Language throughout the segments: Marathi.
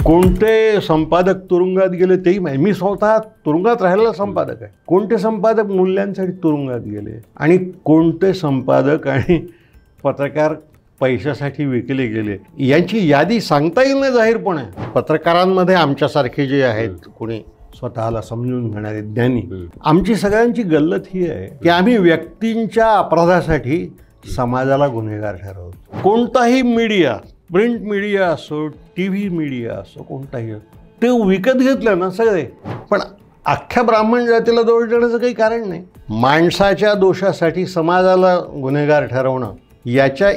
कोणते संपादक तुरुंगात गेले तेही माहिती. मी स्वतः तुरुंगात राहिलेला संपादक आहे. कोणते संपादक मूल्यांसाठी तुरुंगात गेले आणि कोणते संपादक आणि पत्रकार पैशासाठी विकले गेले यांची यादी सांगता येईल ना जाहीरपणे. पत्रकारांमध्ये आमच्यासारखे जे आहेत कोणी स्वतःला समजून घेणारे ज्ञानी, आमची सगळ्यांची गल्लत ही आहे की आम्ही व्यक्तींच्या अपराधासाठी समाजाला गुन्हेगार ठरवतो. कोणताही मीडिया, प्रिंट मीडिया असो, टी व्ही मीडिया असो, कोणताही ते विकत घेतलं ना सगळे. पण अख्ख्या ब्राह्मण जातीला दोष देण्याचं काही कारण नाही. माणसाच्या दोषासाठी समाजाला गुन्हेगार ठरवणं याच्या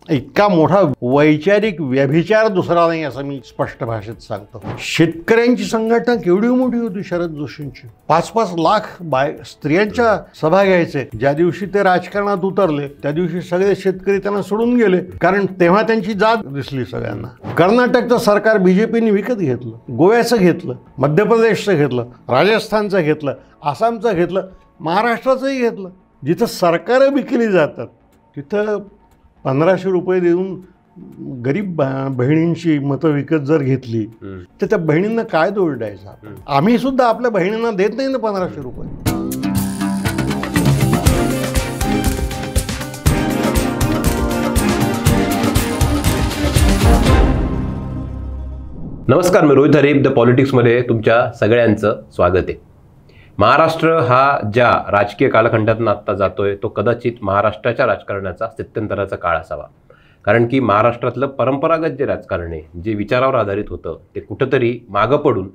इतका मोठा वैचारिक व्यभिचार दुसरा नाही असं मी स्पष्ट भाषेत सांगतो. शेतकऱ्यांची संघटना केवढी मोठी होती शरद जोशींची. 5-5 लाख स्त्रियांच्या सभा घ्यायचे. ज्या दिवशी ते राजकारणात उतरले त्या दिवशी सगळे शेतकरी त्यांना सोडून गेले, कारण तेव्हा त्यांची जात दिसली सगळ्यांना. कर्नाटकचं सरकार बीजेपीने विकत घेतलं, गोव्याचं घेतलं, मध्य प्रदेशचं घेतलं, राजस्थानचं घेतलं, आसामचं घेतलं, महाराष्ट्राचंही घेतलं. जिथं सरकारं विकली जातात तिथं 1500 रुपये देऊन गरीब बहिणींची मतं विकत जर घेतली तर त्या बहिणींना काय दोष द्यायचा. आम्ही सुद्धा आपल्या बहिणींना देत नाही ना 1500 रुपये. नमस्कार, मी रोहित हरीफ द पॉलिटिक्समध्ये तुमच्या सगळ्यांचं स्वागत आहे. महाराष्ट्र हा ज्या राजकीय कालखंडातून आत्ता जातोय तो कदाचित महाराष्ट्राच्या राजकारणाचा स्थित्यंतराचा काळ असावा. कारण की महाराष्ट्रातलं परंपरागत जे राजकारण आहे, जे विचारावर आधारित होतं, ते कुठंतरी मागं पडून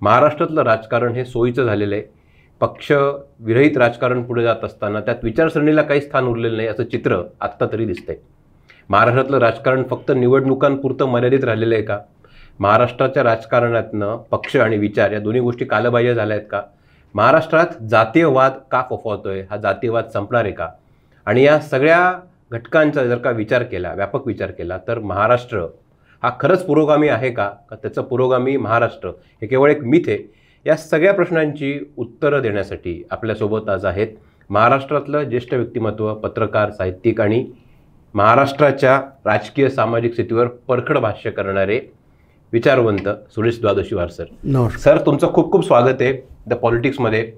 महाराष्ट्रातलं राजकारण हे सोयीचं झालेलं आहे. पक्ष विरहित राजकारण पुढे जात असताना त्यात विचारसरणीला काही स्थान उरलेलं नाही असं चित्र आत्ता तरी दिसतंय. महाराष्ट्रातलं राजकारण फक्त निवडणुकांपुरतं मर्यादित राहिलेलं आहे का? महाराष्ट्राच्या राजकारणातनं पक्ष आणि विचार या दोन्ही गोष्टी कालबाह्य झाल्या आहेत का? महाराष्ट्रात जातीयवाद का फोफावतोय? हा जातीयवाद संपणार आहे का? आणि या सगळ्या घटकांचा जर का विचार केला, व्यापक विचार केला, तर महाराष्ट्र हा खरंच पुरोगामी आहे का? त्याचं पुरोगामी महाराष्ट्र हे केवळ एक मिथ आहे? या सगळ्या प्रश्नांची उत्तरं देण्यासाठी आपल्यासोबत आज आहेत महाराष्ट्रातलं ज्येष्ठ व्यक्तिमत्व, पत्रकार, साहित्यिक आणि महाराष्ट्राच्या राजकीय सामाजिक स्थितीवर परखड भाष्य करणारे विचारवंत सुरेश द्वादशीवार सर. सर, तुमचं खूप खूप स्वागत आहे द पॉलिटिक्समध्ये.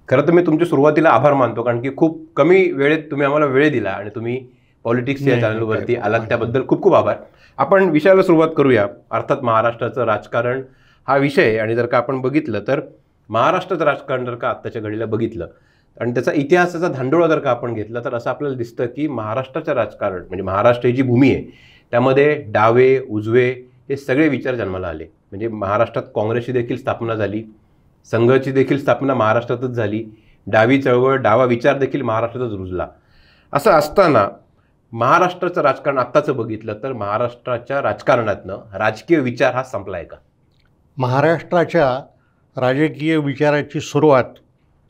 खरं तर मी तुमच्या सुरुवातीला आभार मानतो, कारण की खूप कमी वेळेत तुम्ही आम्हाला वेळ दिला आणि तुम्ही पॉलिटिक्स या चॅनलवरती आलात, त्याबद्दल खूप खूप आभार. आपण विषयाला सुरुवात करूया. अर्थात महाराष्ट्राचं राजकारण हा विषय आहे आणि जर का आपण बघितलं तर महाराष्ट्राचं राजकारण जर का आत्ताच्या घडीला बघितलं आणि त्याचा इतिहासाचा धांडोळा जर का आपण घेतला तर असं आपल्याला दिसतं की महाराष्ट्राचं राजकारण म्हणजे महाराष्ट्र ही जी भूमी आहे त्यामध्ये डावे उजवे हे सगळे विचार जन्माला आले. म्हणजे महाराष्ट्रात काँग्रेसची देखील स्थापना झाली, संघाची देखील स्थापना महाराष्ट्रातच झाली, डावी चळवळ, डावा विचार देखील महाराष्ट्रातच रुजला. असं असताना महाराष्ट्राचं राजकारण आत्ताचं बघितलं तर महाराष्ट्राच्या राजकारणातनं राजकीय विचार हा संपला आहे का? महाराष्ट्राच्या राजकीय विचाराची सुरुवात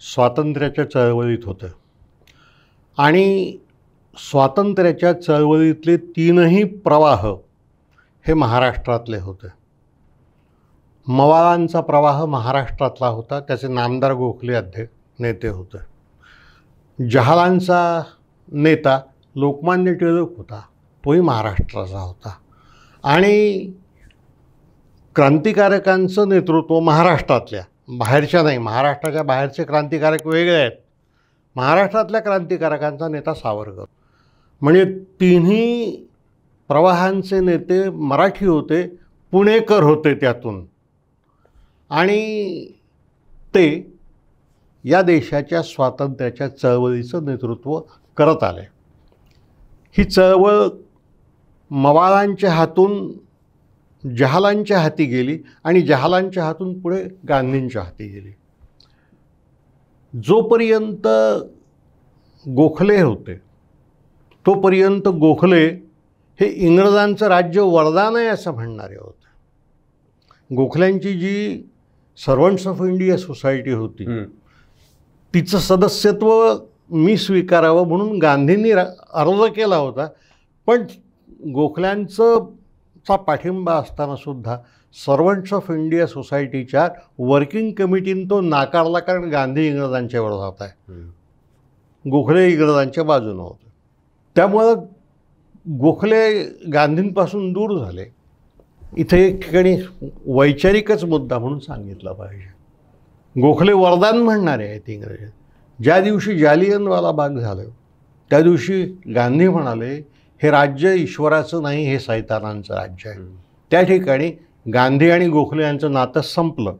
स्वातंत्र्याच्या चळवळीत होतं आणि स्वातंत्र्याच्या चळवळीतले 3ही प्रवाह हे महाराष्ट्रातले होते. मवाळांचा प्रवाह महाराष्ट्रातला होता, त्याचे नामदार गोखले नेते होते. जहालांचा नेता लोकमान्य टिळक होता, तोही महाराष्ट्राचा होता. आणि क्रांतिकारकांचं नेतृत्व महाराष्ट्रातल्या, बाहेरच्या नाही, महाराष्ट्राच्या बाहेरचे क्रांतिकारक वेगळे आहेत. महाराष्ट्रातल्या क्रांतिकारकांचा नेता सावरकर. म्हणजे 3ही प्रवाहांचे नेते मराठी होते, पुणेकर होते त्यातून, आणि ते या देशाच्या स्वातंत्र्याच्या चळवळीचं नेतृत्व करत आले. ही चळवळ मवाळांच्या हातून जहालांच्या हाती गेली आणि जहालांच्या हातून पुढे गांधींच्या हाती गेली. जोपर्यंत गोखले होते तोपर्यंत गोखले हे इंग्रजांचं राज्य वरदान आहे असं म्हणणारे होते. गोखल्यांची जी सर्वंट्स ऑफ इंडिया सोसायटी होती तिचं सदस्यत्व मी स्वीकारावं म्हणून गांधींनी अर्ज केला होता, पण गोखल्यांचा पाठिंबा असतानासुद्धा सर्वंट्स ऑफ इंडिया सोसायटीच्या वर्किंग कमिटीने तो नाकारला, कारण गांधी इंग्रजांच्या विरोधात आहे, गोखले इंग्रजांच्या बाजूनं होते. त्यामुळं गोखले गांधींपासून दूर झाले इथे एक ठिकाणी वैचारिकच मुद्दा म्हणून सांगितला पाहिजे. गोखले वरदान म्हणणारे आहेत इंग्रजात. ज्या दिवशी जालियनवाला बाग झालं त्या दिवशी गांधी म्हणाले हे राज्य ईश्वराचं नाही, हे सैतानांचं राज्य आहे. त्या ठिकाणी गांधी आणि गोखले यांचं नातं संपलं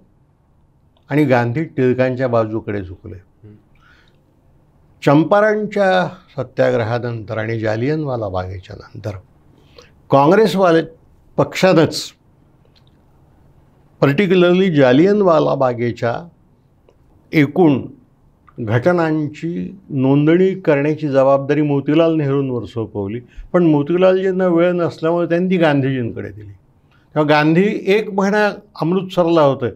आणि गांधी टिळकांच्या बाजूकडे झुकले. चंपारणच्या सत्याग्रहानंतर आणि जालियनवाला बागेच्या नंतर काँग्रेसवाले पक्षानंच पर्टिक्युलरली जालियनवाला बागेच्या एकूण घटनांची नोंदणी करण्याची जबाबदारी मोतीलाल नेहरूंवर सोपवली. पण मोतीलालजींना वेळ नसल्यामुळे त्यांनी ती गांधीजींकडे दिली. तेव्हा गांधी 1 महिना अमृतसरला होते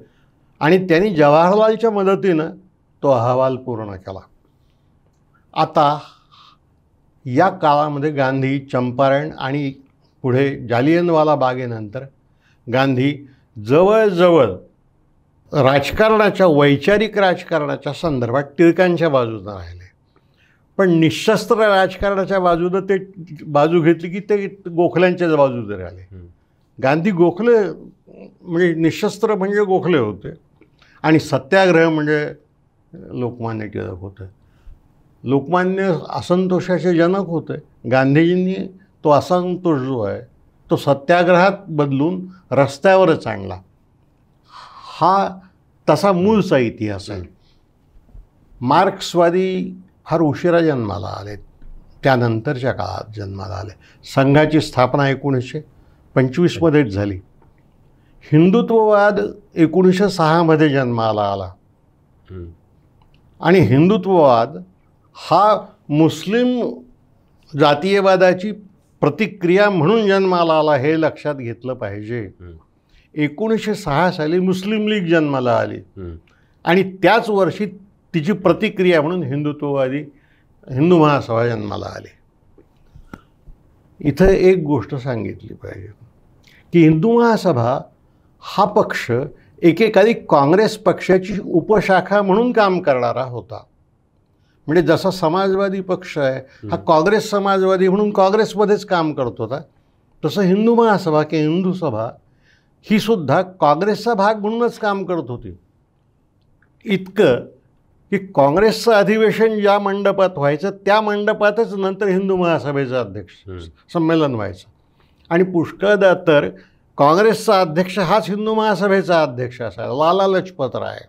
आणि त्यांनी जवाहरलालच्या मदतीनं तो अहवाल पूर्ण केला. आता या काळामध्ये गांधी चंपारण आणि पुढे जालियनवाला बागेनंतर गांधी जवळजवळ राजकारणाच्या वैचारिक राजकारणाच्या संदर्भात टिळकांच्या बाजूनं राहिले. पण निशस्त्र राजकारणाच्या बाजूनं ते बाजू घेतली की ते गोखल्यांच्या बाजूने राहिले. गांधी गोखले म्हणजे निशस्त्र म्हणजे गोखले होते आणि सत्याग्रह म्हणजे लोकमान्य टिळक होते. लोकमान्य असंतोषाचे जनक होते. गांधीजींनी तो असंतोष जो आहे तो सत्याग्रहात बदलून रस्त्यावरच आणला. हा तसा मूळचा इतिहास आहे. मार्क्सवादी फार उशिरा जन्माला आले, त्यानंतरच्या काळात जन्माला आले. संघाची स्थापना 1925मध्येच झाली. हिंदुत्ववाद 1906मध्ये जन्माला आला आणि हिंदुत्ववाद हा मुस्लिम जातीयवादाची प्रतिक्रिया म्हणून जन्माला आला हे लक्षात घेतलं पाहिजे. 1906 साली मुस्लिम लीग जन्माला आली आणि त्याच वर्षी तिची प्रतिक्रिया म्हणून हिंदुत्ववादी हिंदू महासभा जन्माला आली. इथं एक गोष्ट सांगितली पाहिजे की हिंदू महासभा हा पक्ष एकेकाळी काँग्रेस पक्षाची उपशाखा म्हणून काम करणारा होता. म्हणजे जसा समाजवादी पक्ष आहे हा काँग्रेस समाजवादी म्हणून काँग्रेसमध्येच काम करत होता, तसं हिंदू महासभा किंवा हिंदू सभा ही सुद्धा काँग्रेसचा भाग म्हणूनच काम करत होती. इतकं की काँग्रेसचं अधिवेशन ज्या मंडपात व्हायचं त्या मंडपातच नंतर हिंदू महासभेचं अध्यक्ष संमेलन व्हायचं आणि पुष्कळदा तर काँग्रेसचा अध्यक्ष हाच हिंदू महासभेचा अध्यक्ष असायचा, लाला लजपत राय.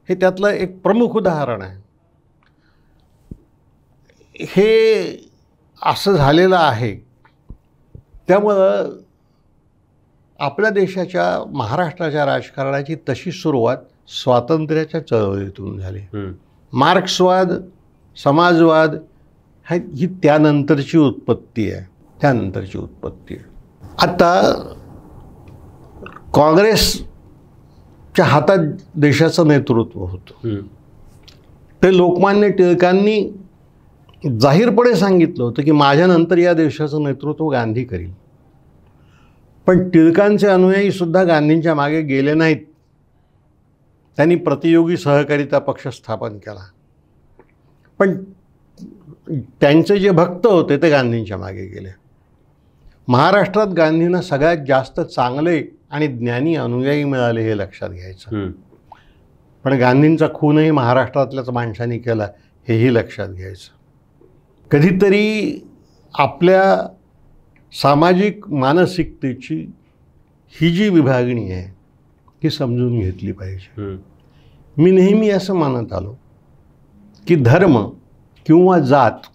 हे त्यातलं एक प्रमुख उदाहरण आहे. हे असं झालेलं आहे. त्यामुळं आपल्या देशाच्या महाराष्ट्राच्या राजकारणाची तशी सुरुवात स्वातंत्र्याच्या चळवळीतून झाली. मार्क्सवाद समाजवाद ही त्यानंतरची उत्पत्ती आहे, त्यानंतरची उत्पत्ती आहे. आता काँग्रेसच्या हातात देशाचं नेतृत्व होतं. ते लोकमान्य टिळकांनी जाहीरपणे सांगितलं होतं की माझ्यानंतर या देशाचं नेतृत्व गांधी करील. पण टिळकांचे अनुयायी सुद्धा गांधींच्या मागे गेले नाहीत. त्यांनी प्रतियोगी सहकारिता पक्ष स्थापन केला. पण त्यांचे जे भक्त होते ते गांधींच्या मागे गेले. महाराष्ट्रात गांधींना सगळ्यात जास्त चांगले आणि ज्ञानी अनुयायी मिळाले हे लक्षात घ्यायचं. पण गांधींचा खूनही महाराष्ट्रातल्याच माणसांनी केला हेही लक्षात घ्यायचं. कधीतरी आपल्या सामाजिक मानसिकतेची ही जी विभागणी आहे ही समजून घेतली पाहिजे. मी नेहमी असं मानत आलो की धर्म किंवा जात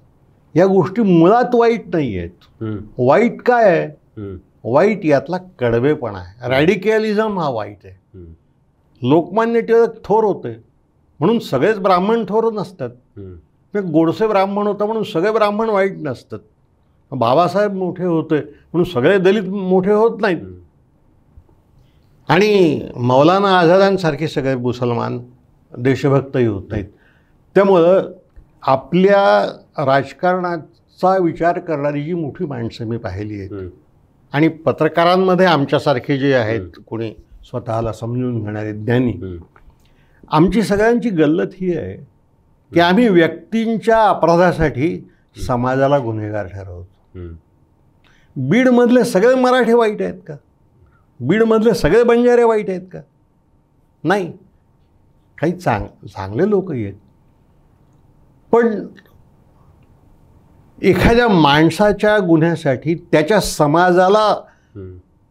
या गोष्टी मुळात वाईट नाही आहेत. वाईट काय आहे? वाईट यातला कडवेपणा आहे. रॅडिकॅलिझम हा वाईट आहे. लोकमान्य टिळक थोर होते म्हणून सगळेच ब्राह्मण थोर नसतात. गोडसे ब्राह्मण होता म्हणून सगळे ब्राह्मण वाईट नसतात. बाबासाहेब मोठे होते म्हणून सगळे दलित मोठे होत नाहीत. आणि मौलाना आझादांसारखे सगळे मुसलमान देशभक्तही होत नाहीत. त्यामुळं आपल्या राजकारणाचा विचार करणारी जी मोठी माणसं मी पाहिली आहेत आणि पत्रकारांमध्ये आमच्यासारखे जे आहेत कोणी स्वतःला समजून घेणारे ज्ञानी, आमची सगळ्यांची गल्लत ही आहे की आम्ही व्यक्तींच्या अपराधासाठी समाजाला गुन्हेगार ठरवतो. बीडमधले सगळे मराठी वाईट आहेत का? बीडमधले सगळे बंजारे वाईट आहेत का? नाही, काही चांगले लोकही आहेत. पण एखाद्या माणसाच्या गुन्ह्यासाठी त्याच्या समाजाला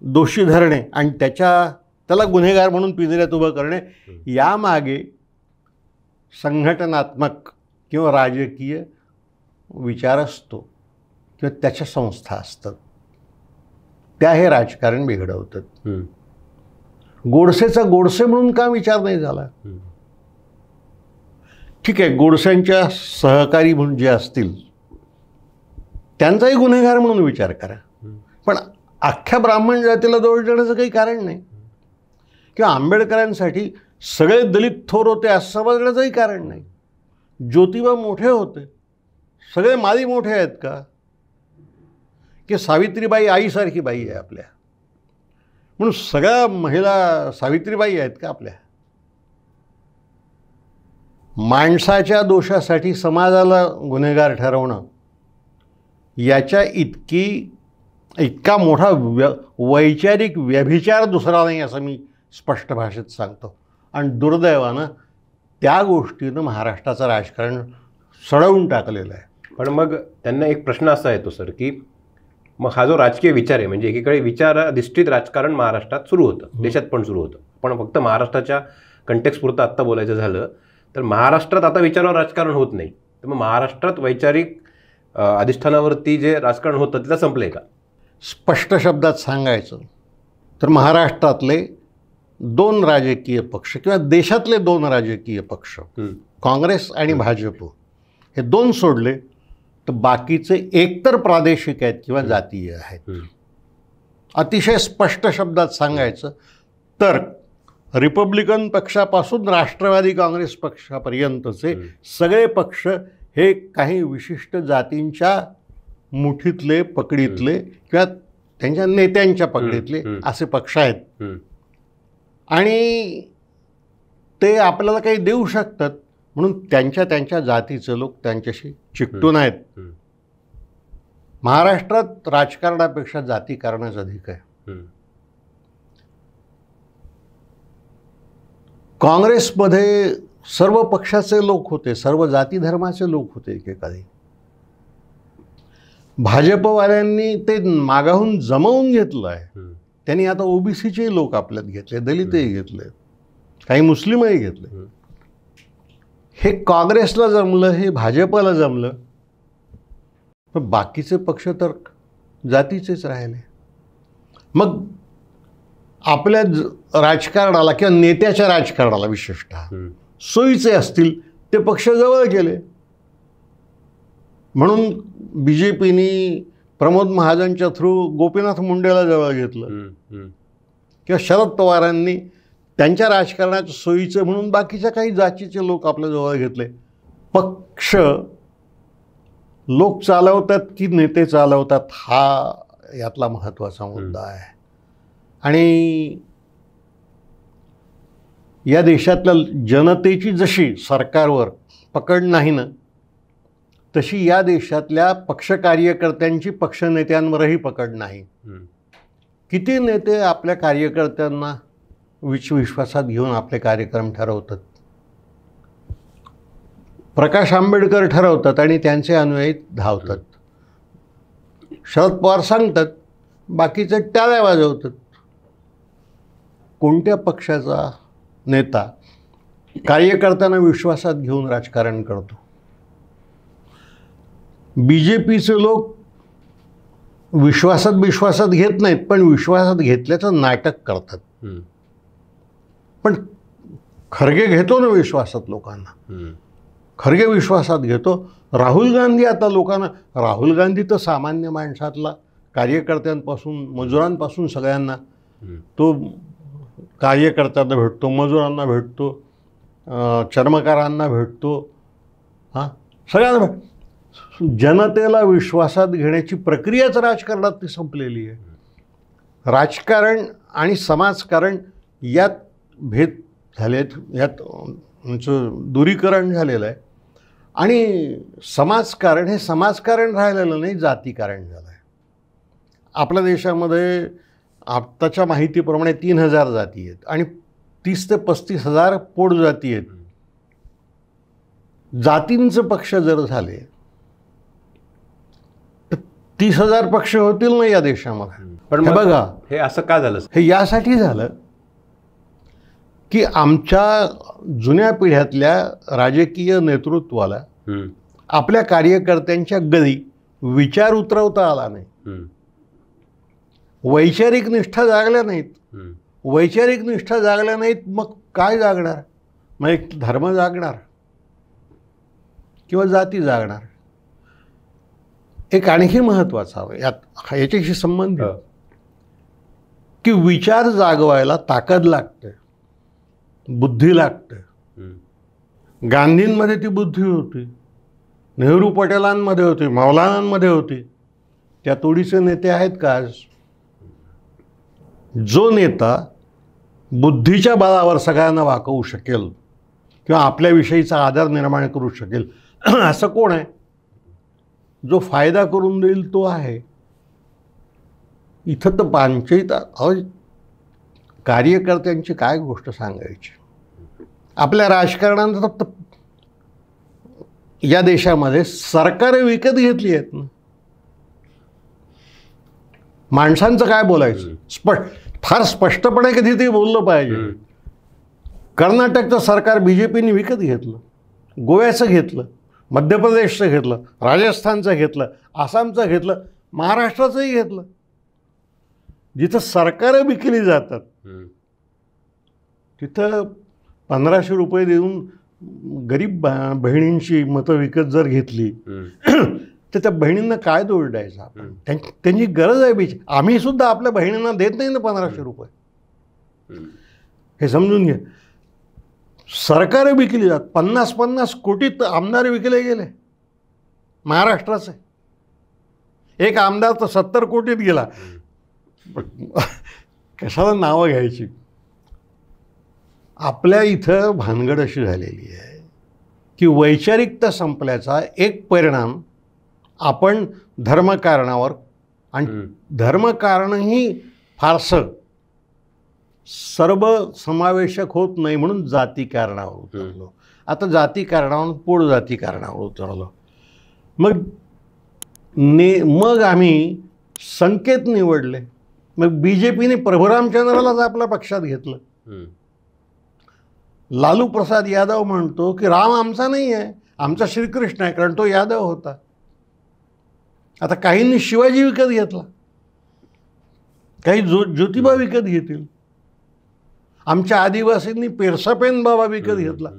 दोषी धरणे आणि त्याला गुन्हेगार म्हणून पिंजऱ्यात उभं करणे, यामागे संघटनात्मक किंवा राजकीय विचार असतो किंवा त्याच्या संस्था असतात. त्या हे राजकारण बिघडवतात. गोडसेचा गोडसे म्हणून का विचार नाही झाला? ठीक आहे, गोडसेंच्या सहकारी म्हणून जे असतील त्यांचाही गुन्हेगार म्हणून विचार करा, पण अख्ख्या ब्राह्मण जातीला दोष देण्याचं काही कारण नाही. किंवा आंबेडकरांसाठी सगळे दलित थोर होते असं समजण्याचंही कारण नाही. ज्योतिबा मोठे होते, सगळे मादी मोठे आहेत का? की सावित्रीबाई आईसारखी बाई आहे आपल्या म्हणून सगळ्या महिला सावित्रीबाई आहेत का आपल्या? माणसाच्या दोषासाठी समाजाला गुन्हेगार ठरवणं याच्या इतका मोठा वैचारिक व्यभिचार दुसरा नाही असं मी स्पष्ट भाषेत सांगतो. आणि दुर्दैवानं त्या गोष्टीनं महाराष्ट्राचं राजकारण सडवून टाकलेलं आहे. पण मग त्यांना एक प्रश्न असा येतो सर, की मग हा जो राजकीय विचार आहे, म्हणजे एकीकडे विचाराधिष्ठित राजकारण महाराष्ट्रात सुरू होतं, देशात पण सुरू होतं. पण फक्त महाराष्ट्राच्या कंटेक्सपुरतं आत्ता बोलायचं झालं तर महाराष्ट्रात आता विचारावर राजकारण होत नाही. तर मग महाराष्ट्रात वैचारिक अधिष्ठानावरती जे राजकारण होतं तिथं संपलंय का? स्पष्ट शब्दात सांगायचं तर महाराष्ट्रातले 2 राजकीय पक्ष किंवा देशातले 2 राजकीय पक्ष, काँग्रेस आणि भाजप, हे 2 सोडले तर बाकीचे एकतर प्रादेशिक आहेत किंवा जातीय आहेत. अतिशय स्पष्ट शब्दात सांगायचं तर रिपब्लिकन पक्षापासून राष्ट्रवादी काँग्रेस पक्षापर्यंतचे सगळे पक्ष हे काही विशिष्ट जातींच्या मुठीतले, पकडीतले किंवा त्यांच्या नेत्यांच्या पकडीतले असे पक्ष आहेत. आणि ते आपल्याला काही देऊ शकतात म्हणून त्यांच्या जातीचे लोक त्यांच्याशी चिकटून आहेत. महाराष्ट्रात राजकारणापेक्षा जातीकारणच अधिक आहे. काँग्रेसमध्ये सर्व पक्षाचे लोक होते, सर्व जाती धर्माचे लोक होते एकेकाळी. भाजपवाल्यांनी ते मागाहून जमवून घेतलं आहे. त्यांनी आता ओबीसीचे लोक आपल्यात घेतले, दलितही घेतले, काही मुस्लिमही घेतले. हे काँग्रेसला जमलं, हे भाजपला जमलं, पण बाकीचे पक्ष तर जातीचेच राहिले. मग आपल्या राजकारणाला किंवा नेत्याच्या राजकारणाला विशेषतः सोयीचे असतील ते पक्ष जवळ गेले. म्हणून BJPनी प्रमोद महाजनच्या थ्रू गोपीनाथ मुंडेला जवळ घेतलं किंवा शरद पवारांनी त्यांच्या राजकारणाच्या सोयीचं म्हणून बाकीच्या काही जातीचे लोक आपल्या जवळ घेतले. पक्ष लोक चालवतात की नेते चालवतात हा यातला महत्त्वाचा मुद्दा आहे. आणि या देशातल्या जनतेची जशी सरकारवर पकड नाही ना, तशी या देशातल्या पक्ष कार्यकर्त्यांची पक्षनेत्यांवरही पकड नाही. किती नेते आपल्या कार्यकर्त्यांना विश्वासात घेऊन आपले कार्यक्रम ठरवतात. प्रकाश आंबेडकर ठरवतात आणि त्यांचे अनुयायी धावतात. शरद पवार सांगतात, बाकीचे टाळ्या वाजवतात. कोणत्या पक्षाचा नेता कार्यकर्त्यांना विश्वासात घेऊन राजकारण करतो? BJPचे लोक विश्वासात घेत नाहीत, पण विश्वासात घेतल्याचं नाटक करतात. पण खरगे घेतो ना विश्वासात लोकांना. खरगे विश्वासात घेतो. राहुल गांधी आता लोकांना, राहुल गांधी तर सामान्य माणसातला, कार्यकर्त्यांपासून मजुरांपासून सगळ्यांना, तो कार्यकर्त्यांना भेटतो, मजुरांना भेटतो, चर्मकारांना भेटतो, सगळ्यांना भेटतो. जनतेला विश्वासात घेण्याची प्रक्रियाच राजकारणात ती संपलेली आहे. राजकारण आणि समाजकारण यात भेद झालेत, यात दूरीकरण झालेलं आहे. आणि समाजकारण हे समाजकारण राहिलेलं नाही, जातीकारण झालं आहे. आपल्या देशामध्ये आत्ताच्या माहितीप्रमाणे 3,000 जाती आहेत आणि 30 ते 35,000 पोट जाती आहेत. जातींचे पक्ष जर झाले तर 30,000 पक्ष होतील ना या देशामध्ये. पण हे मग बघा, हे असं का झालं? हे यासाठी झालं की आमच्या जुन्या पिढ्यातल्या राजकीय नेतृत्वाला आपल्या कार्यकर्त्यांच्या गळी विचार उतरवता आला नाही. वैचारिक निष्ठा जागल्या नाहीत. वैचारिक निष्ठा जागल्या नाहीत मग काय जागणार? मग एक धर्म जागणार किंवा जाती जागणार. एक आणखी महत्त्वाचा याच्याशी संबंधित की विचार जागवायला ताकद लागते, बुद्धी लागते. गांधींमध्ये ती बुद्धी होती, नेहरू पटेलांमध्ये होती, मौलानांमध्ये होती. त्या तोडीचे नेते आहेत का आज? जो नेता बुद्धीच्या बळावर सगळ्यांना वाकवू शकेल किंवा आपल्याविषयीचा आदर निर्माण करू शकेल असं कोण आहे? जो फायदा करून देईल तो आहे. इथं तर पंचायत कार्यकर्त्यांची काय गोष्ट सांगायची. आपल्या राजकारणानं फक्त या देशामध्ये सरकारे विकत घेतली आहेत ना. माणसांचं काय बोलायचं? फार स्पष्टपणे कधी ते बोललं पाहिजे. कर्नाटकचं सरकार BJPने विकत घेतलं, गोव्याचं घेतलं, मध्य प्रदेशचं घेतलं, राजस्थानचं घेतलं, आसामचं घेतलं, महाराष्ट्राचंही घेतलं. जिथं सरकारं विकली जातात तिथं 1,500 रुपये देऊन गरीब बहिणींची मतं विकत जर घेतली तर त्या बहिणींना काय दोष द्यायचा आपण? त्यांची गरज आहे बीच. आम्ही सुद्धा आपल्या बहिणींना देत नाही ना 1,500 रुपये. हे समजून घ्या. सरकार विकली जात. 50-50 कोटीत आमदार विकले गेले महाराष्ट्राचे. एक आमदार तर 70 कोटीत गेला. कशाला नावं घ्यायची? आपल्या इथं भानगड अशी झालेली आहे की वैचारिकता संपल्याचा एक परिणाम आपण धर्मकारणावर, आणि धर्मकारणही फारसं सर्व समावेशक होत नाही म्हणून जाती कारणावर उतरलो. आता जाती कारणावर पोट जाती कारणावर उतरलो. मग आम्ही संकेत निवडले. मग BJPने प्रभुरामचंद्रालाच आपल्या पक्षात घेतलं. लालू प्रसाद यादव म्हणतो की राम आमचा नाही आहे, आमचा श्रीकृष्ण आहे, कारण तो यादव होता. आता काहींनी शिवाजी विकत घेतला, काही ज्योतिबा विकत घेतील. आमच्या आदिवासींनी पेरसापेन बाबा विकत घेतला.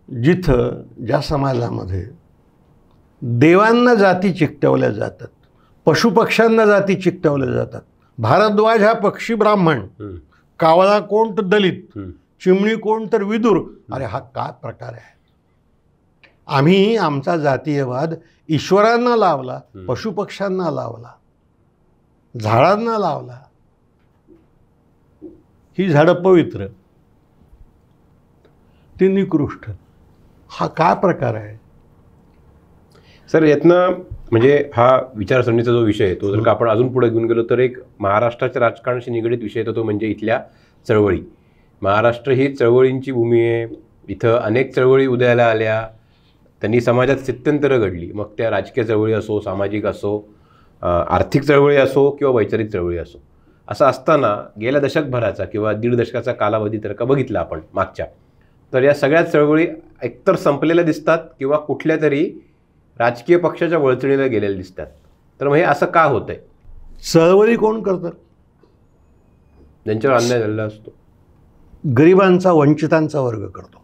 जिथं ज्या समाजामध्ये देवांना जाती चिकटवल्या जातात, पशुपक्ष्यांना जाती चिकटवल्या जातात. भारद्वाज हा पक्षी ब्राह्मण, कावळा कोण तर दलित, चिमणी कोण तर विदुर. अरे हा काय प्रकार आहे? आम्ही आमचा जातीयवाद ईश्वरांना लावला, पशुपक्ष्यांना लावला, झाडांना लावला. ही झाडं पवित्र, ती निकृष्ट. हा काय प्रकार आहे? सर, यातनं म्हणजे हा विचारसरणीचा जो विषय आहे तो जर का आपण अजून पुढे घेऊन गेलो तर एक महाराष्ट्राच्या राजकारणाशी निगडीत विषय येतो, तो म्हणजे इथल्या चळवळी. महाराष्ट्र ही चळवळींची भूमी आहे. इथं अनेक चळवळी उदयाला आल्या, त्यांनी समाजात स्थित्यंतरं घडली. मग त्या राजकीय चळवळी असो, सामाजिक असो, आर्थिक चळवळी असो किंवा वैचारिक चळवळी असो. असं असताना गेल्या दशकभराचा किंवा 1.5 दशकाचा कालावधी जर का बघितला आपण मागच्या, तर या सगळ्या चळवळी एकतर संपलेल्या दिसतात किंवा कुठल्या तरी राजकीय पक्षाच्या वळचणीला गेलेले दिसतात. तर मग हे असं का होतंय? चळवळी कोण करतात? ज्यांच्यावर अन्याय झालेला असतो. गरिबांचा, वंचितांचा वर्ग करतो.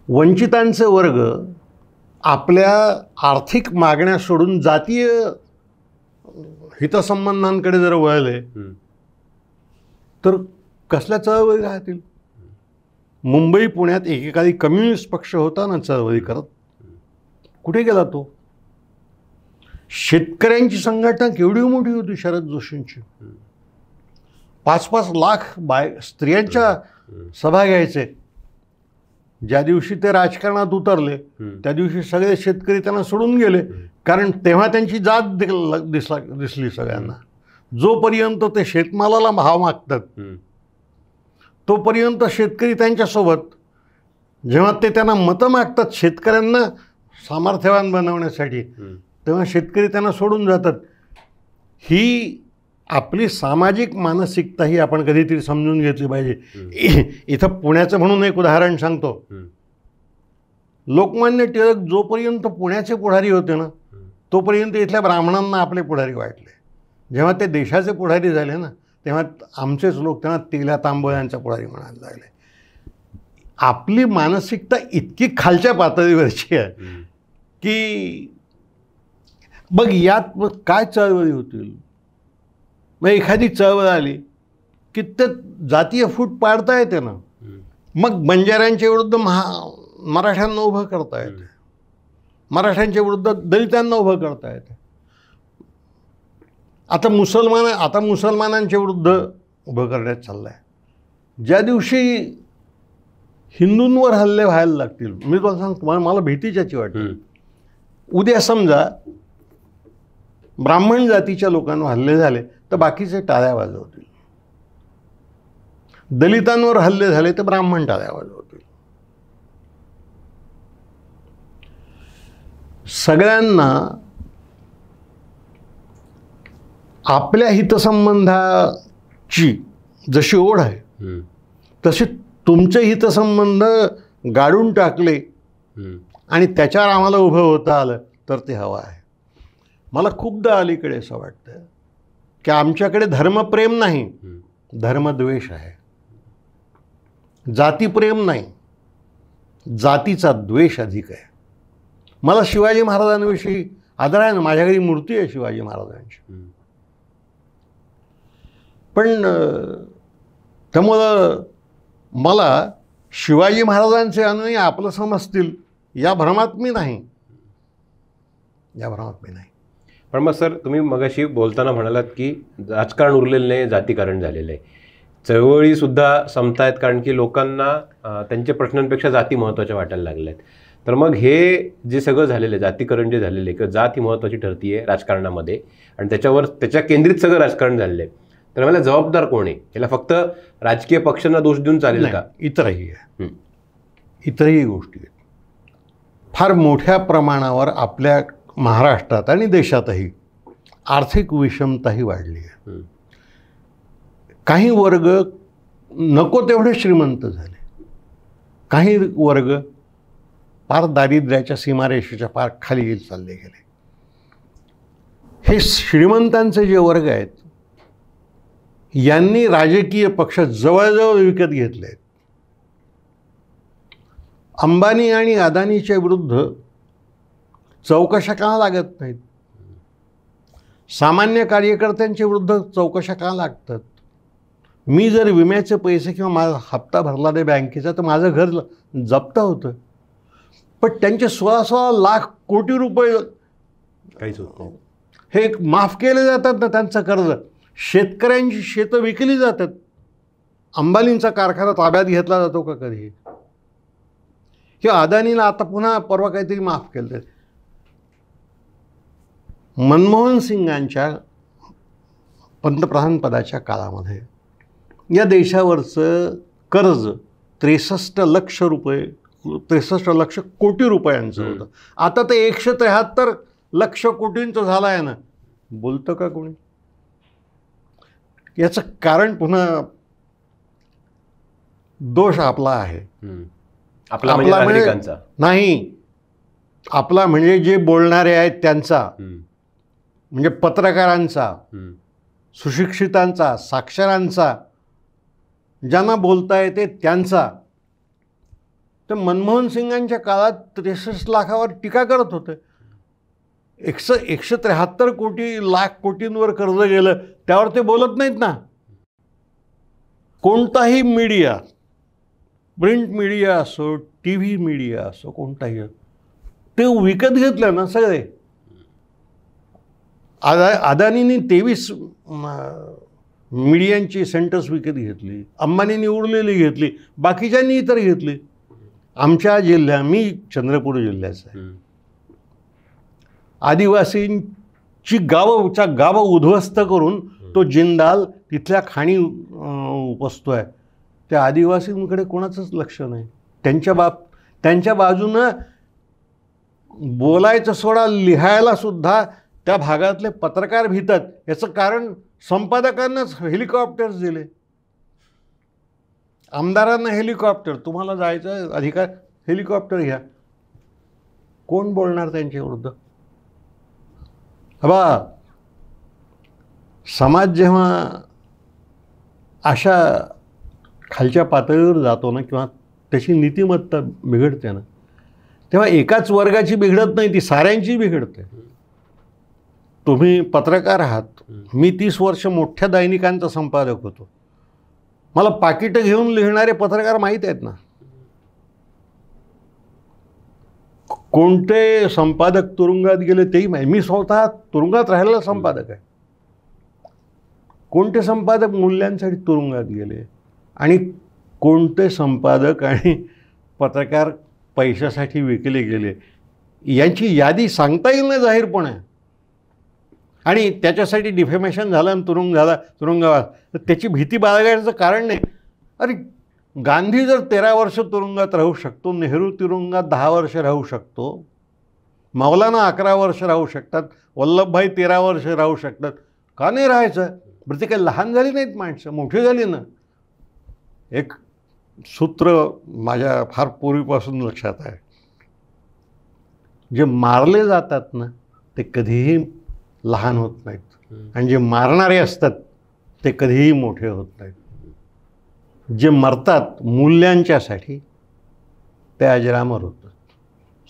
वंचितांचे वर्ग आपल्या आर्थिक मागण्या सोडून जातीय हितसंबंधांकडे जर वळले तर कसल्या चळवळी राहतील? मुंबई पुण्यात एकेकाळी कम्युनिस्ट पक्ष होता ना चळवळी करत, कुठे गेला तो? शेतकऱ्यांची संघटना केवढी मोठी होती शरद जोशींची. 5-5 लाख स्त्रियांच्या सभा घ्यायचे. ज्या दिवशी ते राजकारणात उतरले त्या दिवशी सगळे शेतकरी त्यांना सोडून गेले. कारण तेव्हा त्यांची जात दिसली सगळ्यांना. जोपर्यंत ते शेतमालाला भाव मागतात तोपर्यंत शेतकरी त्यांच्यासोबत, जेव्हा ते त्यांना मतं मागतात शेतकऱ्यांना सामर्थ्यवान बनवण्यासाठी, तेव्हा शेतकरी त्यांना सोडून जातात. ही आपली सामाजिक मानसिकता ही आपण कधीतरी समजून घेतली पाहिजे. इथं पुण्याचं म्हणून एक उदाहरण सांगतो. लोकमान्य टिळक जोपर्यंत पुण्याचे पुढारी होते ना तोपर्यंत इथल्या ब्राह्मणांना आपले पुढारी वाटले. जेव्हा ते देशाचे पुढारी झाले ना तेव्हा आमचेच लोक त्यांना तेल्या तांबोळ्यांचा पुढारी म्हणायला लागले. आपली मानसिकता इतकी खालच्या पातळीवरची आहे की बघ यात काय चळवळी होतील. मग एखादी चळवळ आली की ते जातीय फूट पाडता येते ना. मग बंजाऱ्यांच्या विरुद्ध मराठ्यांना उभं करता येते, मराठ्यांच्या विरुद्ध दलितांना उभं करता येते. आता मुसलमानांच्या विरुद्ध उभं करण्यात चाललं आहे. ज्या दिवशी हिंदूंवर हल्ले व्हायला लागतील, मी तुम्हाला सांगतो मला भीती ज्याची वाटते. उद्या समजा ब्राह्मण जातीच्या लोकांवर हल्ले झाले तर बाकीचे टाळ्या वाजवतील, दलितांवर हल्ले झाले तर ब्राह्मण टाळ्या वाजवतील. सगळ्यांना आपल्या हितसंबंधाची जशी ओढ आहे तसे तुमचे हितसंबंध गाडून टाकले आणि त्याच्यावर आम्हाला उभं होता आलं तर ते हवं आहे. मला खूपदा अलीकडे असं वाटतं की आमच्याकडे धर्मप्रेम नाही, धर्मद्वेष आहे. जातीप्रेम नाही, जातीचा द्वेष अधिक आहे. मला शिवाजी महाराजांविषयी आदर आहे ना, माझ्या घरी मूर्ती आहे शिवाजी महाराजांची. पण त्यामुळं मला शिवाजी महाराजांचे अनुयायी आपलं समजतील या भ्रमात मी नाही. पण मग सर तुम्ही मगाशी बोलताना म्हणालात की राजकारण उरलेलं नाही, जातीकरण झालेलं आहे. चळवळीसुद्धा संपतायत कारण की लोकांना त्यांच्या प्रश्नांपेक्षा जाती महत्त्वाच्या वाटायला लागल्या आहेत. तर मग हे जे सगळं झालेलं आहे, जातीकरण जे झालेलं आहे किंवा जात ही महत्त्वाची ठरती आहे राजकारणामध्ये आणि त्याच्या केंद्रित सगळं राजकारण झालेलं आहे, तर मला जबाबदार कोण आहे? याला फक्त राजकीय पक्षांना दोष देऊन चालेल का? इतरही आहे, इतरही गोष्टी आहेत. फार मोठ्या प्रमाणावर आपल्या महाराष्ट्रात आणि देशातही आर्थिक विषमताही वाढली आहे. काही वर्ग नको तेवढे श्रीमंत झाले, काही वर्ग फार दारिद्र्याच्या सीमारेषेच्या फार खाली चालले गेले. हे श्रीमंतांचे जे वर्ग आहेत यांनी राजकीय पक्ष जवळजवळ विकत घेतले आहेत. अंबानी आणि अदानीच्या विरुद्ध चौकशा का लागत नाहीत? सामान्य कार्यकर्त्यांच्या विरुद्ध चौकशा का लागतात? मी जर विम्याचे पैसे किंवा माझा हप्ता भरला नाही बँकेचा तर माझं घर जप्त होतं. पण त्यांचे 16 लाख कोटी रुपये काहीच होत नाही, हे माफ केले जातात ना त्यांचं कर्ज. शेतकऱ्यांची शेतं विकली जातात. अंबानींचा कारखाना ताब्यात घेतला जातो का कधी? किंवा अदानीला आता पुन्हा परवा काहीतरी माफ केलं. मनमोहन सिंगांच्या पंतप्रधानपदाच्या काळामध्ये या देशावरचं कर्ज 63 लक्ष कोटी रुपयांचं होतं. आता ते 173 लक्ष कोटींचं झालं आहे ना. बोलतं का कोणी? याचं कारण पुन्हा दोष आपला आहे. आपला म्हणजे नाही, आपला म्हणजे जे बोलणारे आहेत त्यांचा, म्हणजे पत्रकारांचा, सुशिक्षितांचा, साक्षरांचा, ज्यांना बोलता येते त्यांचा. तर मनमोहन सिंगांच्या काळात 63 लाखावर टीका करत होते. 173 लाख कोटींवर कर्ज गेलं, त्यावर ते बोलत नाहीत ना. कोणताही मीडिया, प्रिंट मीडिया असो, टी व्ही मीडिया असो, कोणताही, ते विकत घेतलं ना सगळे. अदानींनी 23 मीडियांची सेंटर्स विकत घेतली, अंबानींनी उरलेली घेतली, बाकीच्यांनी इतर घेतली. आमच्या जिल्ह्यात, मी चंद्रपूर जिल्ह्याचा आहे, आदिवासींची गावं उद्ध्वस्त करून तो जिंदाल तिथल्या खाणी उपसतोय. त्या आदिवासींकडे कोणाचंच लक्ष नाही. त्यांच्या बाजूनं बोलायचं सोडा, लिहायला सुद्धा त्या भागातले पत्रकार भितात. याचं कारण संपादकांनाच हेलिकॉप्टर्स दिले, आमदारांना हेलिकॉप्टर, तुम्हाला जायचं अधिकार हेलिकॉप्टर घ्या. कोण बोलणार त्यांच्या विरुद्ध? बा समाज जेव्हा अशा खालच्या पातळीवर जातो ना, किंवा त्याची नीतिमत्ता बिघडते ना, तेव्हा एकाच वर्गाची बिघडत नाही, ती साऱ्यांची बिघडते. तुम्ही पत्रकार आहात, मी 30 वर्ष मोठ्या दैनिकांचा संपादक होतो. मला पाकिटं घेऊन लिहिणारे पत्रकार माहीत आहेत ना. कोणते संपादक तुरुंगात गेले तेही माहीत. मी स्वतः तुरुंगात राहिलेला संपादक आहे. कोणते संपादक मूल्यांसाठी तुरुंगात गेले आणि कोणते संपादक आणि पत्रकार पैशासाठी विकले गेले, यांची यादी सांगता येईल ना जाहीरपणे. आणि त्याच्यासाठी डिफेमेशन झालं आणि तुरुंगवास, तर त्याची भीती बाळगायचं कारण नाही. अरे गांधी जर 13 वर्ष तुरुंगात राहू शकतो, नेहरू तुरुंगात 10 वर्ष राहू शकतो, मौलाना 11 वर्ष राहू शकतात, वल्लभभाई 13 वर्ष राहू शकतात, का नाही राहायचं? बरं ते काही लहान झाली नाहीत माणसं, मोठी झाली ना. एक सूत्र माझ्या फार पूर्वीपासून लक्षात आहे, जे मारले जातात ना ते कधीही लहान होत नाहीत, आणि जे मारणारे असतात ते कधीही मोठे होत नाहीत. जे मरतात मूल्यांच्यासाठी ते अजरामर होतात.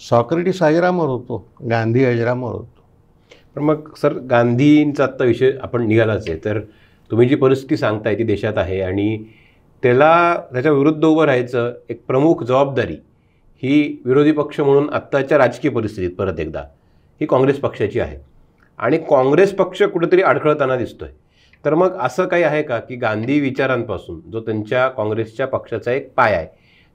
सॉक्रेटिस अजरामर होतो, गांधी अजरामर होतो. पण मग सर, गांधींचा आत्ता विषय आपण निघालाच आहे, तर तुम्ही जी परिस्थिती सांगताय ती देशात आहे आणि त्याच्या विरुद्ध उभं राहायचं एक प्रमुख जबाबदारी ही विरोधी पक्ष म्हणून आत्ताच्या राजकीय परिस्थितीत परत एकदा ही काँग्रेस पक्षाची आहे. आणि काँग्रेस पक्ष कुठेतरी अडखळताना दिसतोय. तर मग असं काही आहे का की गांधी विचारांपासून, जो त्यांच्या काँग्रेसच्या पक्षाचा एक पाय आहे,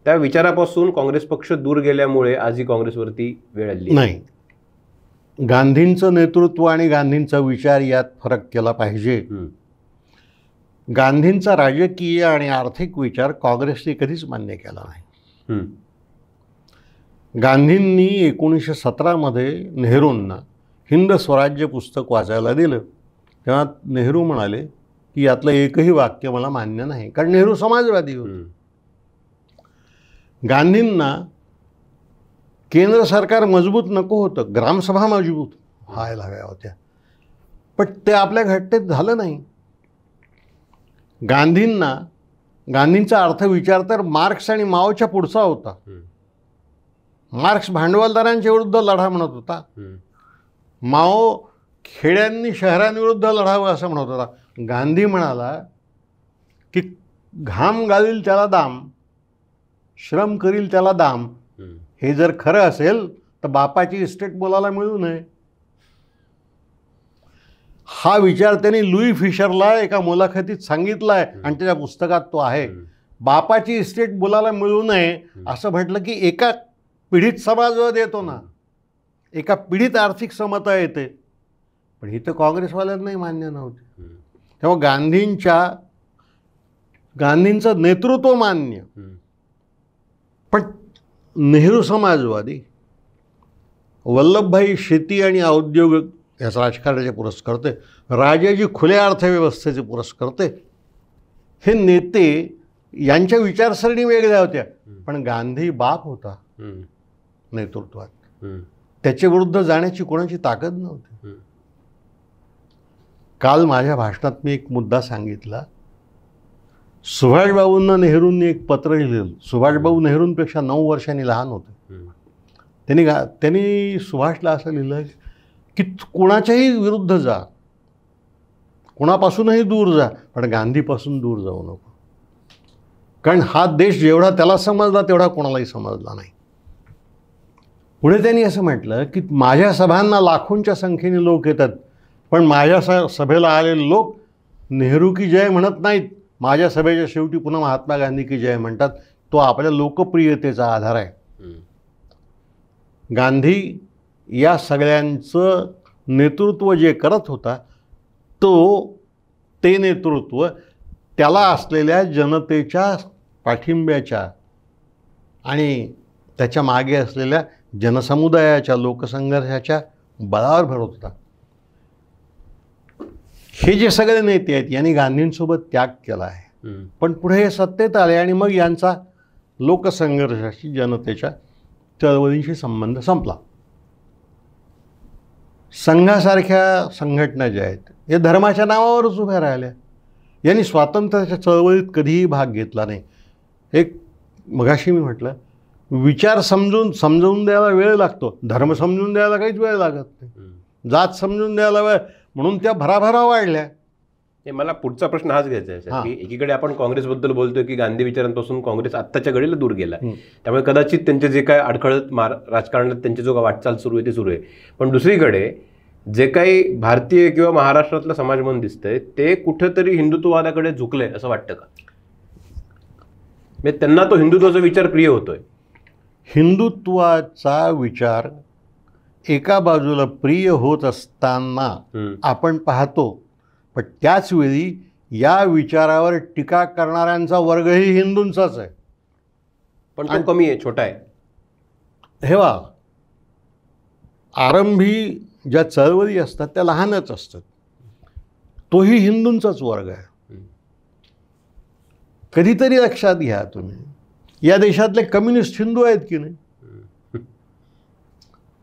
त्या विचारापासून काँग्रेस पक्ष दूर गेल्यामुळे आज ही काँग्रेसवरती वेळ आली? नाही, गांधींचं नेतृत्व आणि गांधींचा विचार यात फरक केला पाहिजे. गांधींचा राजकीय आणि आर्थिक विचार काँग्रेसने कधीच मान्य केला नाही. गांधींनी 1917 मध्ये नेहरूंना हिंद स्वराज्य पुस्तक वाचायला दिलं, तेव्हा नेहरू म्हणाले की यातलं एकही वाक्य मला मान्य नाही, कारण नेहरू समाजवादी होते. गांधींना केंद्र सरकार मजबूत नको होतं, ग्रामसभा मजबूत व्हायला हव्या होत्या, पण ते आपल्या घटनेत झालं नाही. गांधींचा अर्थविचार तर मार्क्स आणि माओच्या पुढचा होता. मार्क्स भांडवलदारांच्या विरुद्ध लढा म्हणत होता, माओ खेड्यांनी शहरांविरुद्ध लढावं असं म्हणत होता. गांधी म्हणाला की घाम घालील त्याला दाम, श्रम करील त्याला दाम. हे जर खरं असेल तर बापाची इस्टेट बोलायला मिळू नये. हा विचार त्यांनी लुई फिशरला एका मुलाखतीत सांगितला आहे आणि त्याच्या पुस्तकात तो आहे. बापाची इस्टेट बोलायला मिळू नये असं म्हटलं की एका पिढीत समाजवाद येतो ना, एका पिढीत आर्थिक समता येते, पण ही तर काँग्रेसवाल्यांनाही मान्य नव्हती. तेव्हा गांधींचं नेतृत्व मान्य, पण नेहरू समाजवादी, वल्लभभाई शेती आणि औद्योगिक याचा राजकारणाचे पुरस्कर्ते, राजाजी खुल्या अर्थव्यवस्थेचे पुरस्कर्ते, हे नेते यांच्या विचारसरणी वेगळ्या होत्या, पण गांधी बाप होता नेतृत्वात, त्याच्या विरुद्ध जाण्याची कोणाची ताकद नव्हती. काल माझ्या भाषणात मी एक मुद्दा सांगितला. सुभाषबाबूंना नेहरूंनी एक पत्र लिहिलं. सुभाषबाबू नेहरूंपेक्षा 9 वर्षांनी लहान होते. त्यांनी सुभाषला असं लिहिलं की कोणाच्याही विरुद्ध जा, कोणापासूनही दूर जा, पण गांधीपासून दूर जाऊ नको, कारण हा देश जेवढा त्याला समजला तेवढा कोणालाही समजला नाही. पुढे त्यांनी असं म्हटलं की माझ्या सभांना लाखोंच्या संख्येने लोक येतात, पण माझ्या सभेला आलेले लोक नेहरू की जय म्हणत नाहीत, माझ्या सभेच्या शेवटी पुन्हा महात्मा गांधी की जय म्हणतात. तो आपल्या लोकप्रियतेचा आधार आहे. गांधी या सगळ्यांचं नेतृत्व जे करत होता ते नेतृत्व त्याला असलेल्या जनतेच्या पाठिंब्याच्या आणि त्याच्या मागे असलेल्या जनसमुदायाच्या लोकसंघर्षाच्या बळावर भरत होता. हे जे सगळे नेते आहेत यांनी गांधींसोबत त्याग केला आहे, पण पुढे हे सत्तेत आले आणि मग यांचा लोकसंघर्षाशी जनतेच्या चळवळींशी संबंध संपला. संघासारख्या संघटना ज्या आहेत या धर्माच्या नावावरच उभ्या राहिल्या. यांनी स्वातंत्र्याच्या चळवळीत कधीही भाग घेतला नाही. एक मगाशी मी म्हटलं, विचार समजवून द्यायला वेळ लागतो, धर्म समजून द्यायला काहीच वेळ लागत नाही. जात समजून द्यायला वेळ, म्हणून त्या भराभरा वाढल्या. मला पुढचा प्रश्न हाच घ्यायचा आहे की एकीकडे आपण काँग्रेसबद्दल बोलतोय की गांधी विचारांपासून काँग्रेस आत्ताच्या घडीला दूर गेला, त्यामुळे कदाचित त्यांचे जे काय अडखळत राजकारणात त्यांची जो वाटचाल सुरू आहे ते सुरू आहे. पण दुसरीकडे जे काही भारतीय किंवा महाराष्ट्रातलं समाजमन दिसतंय ते कुठंतरी हिंदुत्ववादाकडे झुकलंय असं वाटतं का? म्हणजे त्यांना तो हिंदुत्वाचा विचार प्रिय होतोय. हिंदुत्वाचा विचार एका बाजूला प्रिय होत असताना आपण पाहतो, पण त्याचवेळी या विचारावर टीका करणाऱ्यांचा वर्गही हिंदूंचाच आहे. पण तो कमी आहे, छोटा आहे. हे वा, आरंभी ज्या चळवळी असतात त्या लहानच असतात, तोही हिंदूंचाच वर्ग आहे. कधीतरी लक्षात घ्या तुम्ही, या देशातले कम्युनिस्ट हिंदू आहेत की नाही,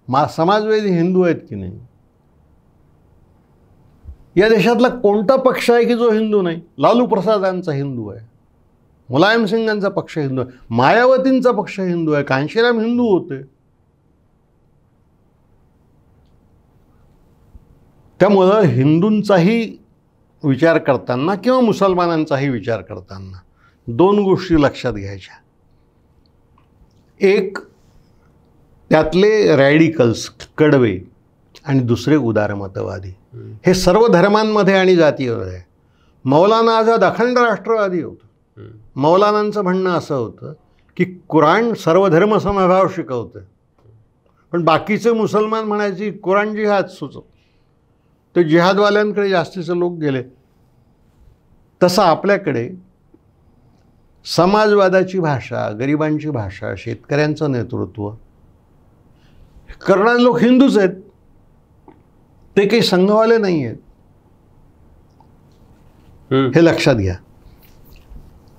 समाजवादी हिंदू आहेत की नाही. या देशातला कोणता पक्ष आहे की जो हिंदू नाही? लालू प्रसादांचा हिंदू आहे, मुलायम सिंगांचा पक्ष हिंदू आहे, मायावतींचा पक्ष हिंदू आहे, कांशीराम हिंदू होते. त्यामुळं हिंदूंचाही विचार करताना किंवा मुसलमानांचाही विचार करताना दोन गोष्टी लक्षात घ्यायच्या. एक, त्यातले रॅडिकल्स कडवे आणि दुसरे उदारमतवादी. हे सर्व धर्मांमध्ये आणि जातीवर आहे. मौलाना आझाद अखंड राष्ट्रवादी होतं. मौलानांचं म्हणणं असं होतं की कुराण सर्व धर्म समभाव शिकवतं, पण बाकीचे मुसलमान म्हणायचे कुराण जिहाद सुचव. ते जिहादवाल्यांकडे जास्तीचे लोक गेले. तसं आपल्याकडे समाजवादाची भाषा, गरिबांची भाषा, शेतकऱ्यांचं नेतृत्व करणारे लोक हिंदूच आहेत, ते काही संघवाले नाही आहेत. हे लक्षात घ्या.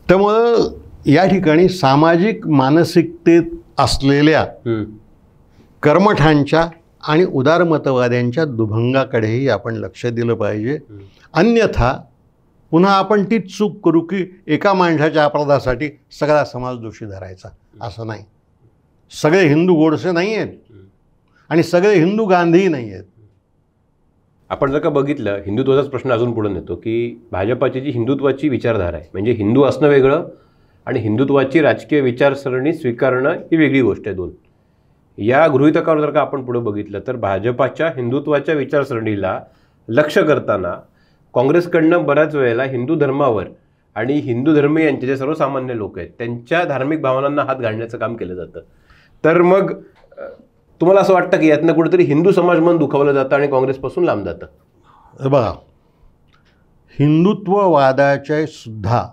त्यामुळं या ठिकाणी सामाजिक मानसिकतेत असलेल्या कर्मठांच्या आणि उदारमतवाद्यांच्या दुभंगाकडेही आपण लक्ष दिलं पाहिजे. अन्यथा पुन्हा आपण तीच चूक करू की एका माणसाच्या अपराधासाठी सगळा समाज दोषी धरायचा. असं नाही. सगळे हिंदू गोडसे नाही आहेत आणि सगळे हिंदू गांधीही नाही आहेत. आपण जर का बघितलं, हिंदुत्वाचाच प्रश्न अजून पुढे येतो की भाजपाची जी हिंदुत्वाची विचारधारा आहे, म्हणजे हिंदू असणं वेगळं आणि हिंदुत्वाची राजकीय विचारसरणी स्वीकारणं ही वेगळी गोष्ट आहे. दोन या गृहीतकावर जर का आपण पुढे बघितलं तर भाजपाच्या हिंदुत्वाच्या विचारसरणीला लक्ष करताना काँग्रेसकडनं बऱ्याच वेळेला हिंदू धर्मावर आणि हिंदू धर्मीय यांचे जे सर्वसामान्य लोक आहेत त्यांच्या धार्मिक भावनांना हात घालण्याचं काम केलं जातं. तर मग तुम्हाला असं वाटतं की यातनं कुठेतरी हिंदू समाज मन दुखावलं जातं आणि काँग्रेसपासून लांब जातं? बघा, हिंदुत्ववादाचे सुद्धा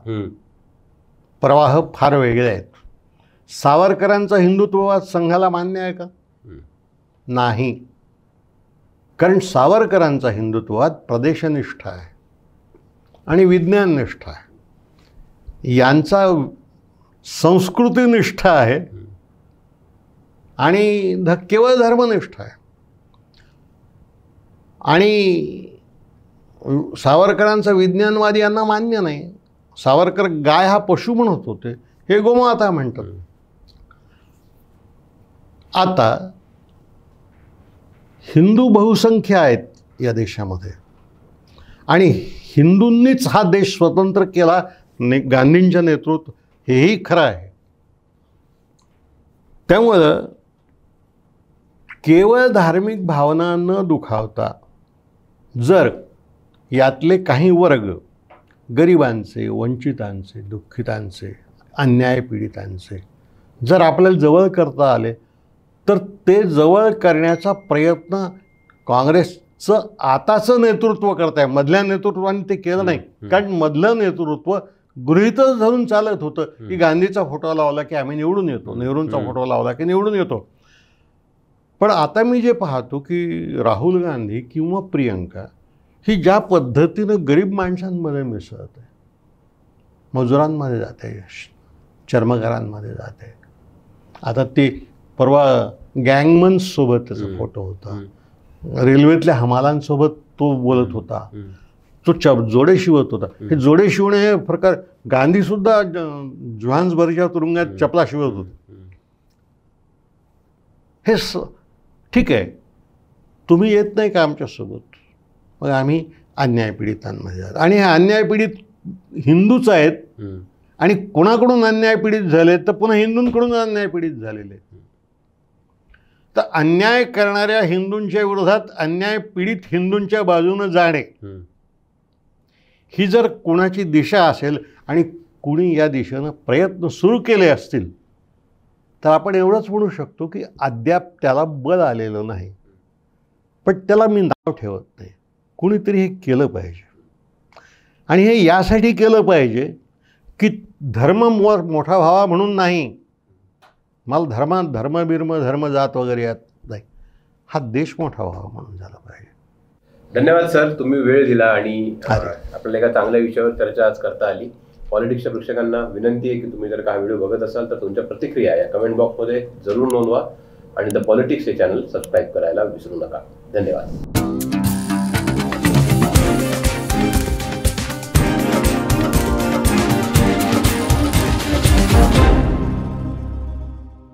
प्रवाह फार वेगळे आहेत. सावरकरांचा हिंदुत्ववाद संघाला मान्य आहे का? नाही. कारण सावरकरांचा हिंदुत्ववाद प्रदेशनिष्ठ आहे आणि विज्ञाननिष्ठ आहे. यांचा संस्कृतीनिष्ठ आहे आणि केवळ धर्मनिष्ठ आहे. आणि सावरकरांचा विज्ञानवादी यांना मान्य नाही. सावरकर गाय हा पशु म्हणत होते, हे गोमाता म्हणतात. आता हिंदू बहुसंख्य आहेत या देशामध्ये आणि हिंदूंनीच हा देश स्वतंत्र केला गांधींच्या नेतृत्व, हेही खरं आहे. त्यामुळं केवळ धार्मिक भावना न दुखावता जर यातले काही वर्ग गरिबांचे, वंचितांचे, दुःखितांचे, अन्याय पीडितांचे जर आपल्याला जवळ करता आले तर ते जवळ करण्याचा प्रयत्न काँग्रेसचं आताचं नेतृत्व करत आहे. मधल्या नेतृत्वाने ते केलं नाही, कारण मधलं नेतृत्व गृहीतच धरून चालत होतं की गांधीचा फोटो लावला की आम्ही निवडून येतो, नेहरूंचा फोटो लावला की निवडून येतो. पण आता मी जे पाहतो की राहुल गांधी किंवा प्रियंका ही ज्या पद्धतीनं गरीब माणसांमध्ये मिसळत आहे, मजुरांमध्ये जाते, चर्मकारांमध्ये जाते. आता ते परवा गँगमन्ससोबत त्याचा फोटो होता, रेल्वेतल्या हमालांसोबत तो बोलत होता, तो जोडे शिवत होता. हे जोडे शिवणे हे प्रकार गांधीसुद्धा जोहान्सबर्गच्या तुरुंगात चपला शिवत होते. हे ठीक आहे, तुम्ही येत नाही का आमच्यासोबत, मग आम्ही अन्यायपीडितांमध्ये जातो. आणि हे अन्यायपीडित हिंदूच आहेत आणि कोणाकडून अन्यायपीडित झाले तर पुन्हा हिंदूंकडून अन्यायपीडित झालेले आहेत. तर अन्याय करणाऱ्या हिंदूंच्या विरोधात अन्यायपीडित हिंदूंच्या बाजूने जाणे ही जर कोणाची दिशा असेल आणि कुणी या दिशेनं प्रयत्न सुरू केले असतील तर आपण एवढंच म्हणू शकतो की अद्याप त्याला बल आलेलं नाही. पण त्याला मी नाव ठेवत नाही. कुणीतरी हे केलं पाहिजे आणि हे यासाठी केलं पाहिजे की धर्म मोठा व्हावा म्हणून नाही. मला धर्म जात वगैरे यात नाही. हा देश मोठा व्हावा म्हणून झाला पाहिजे. धन्यवाद सर, तुम्ही वेळ दिला आणि आपल्याला एका चांगल्या विषयावर चर्चा आज करता आली. पॉलिटिक्सच्या प्रेक्षकांना विनंती आहे की तुम्ही जर का हा व्हिडिओ बघत असाल तर तुमच्या प्रतिक्रिया या कमेंट बॉक्समध्ये जरूर नोंदवा आणि द पॉलिटिक्स हे चॅनल सबस्क्राईब करायला विसरू नका. धन्यवाद.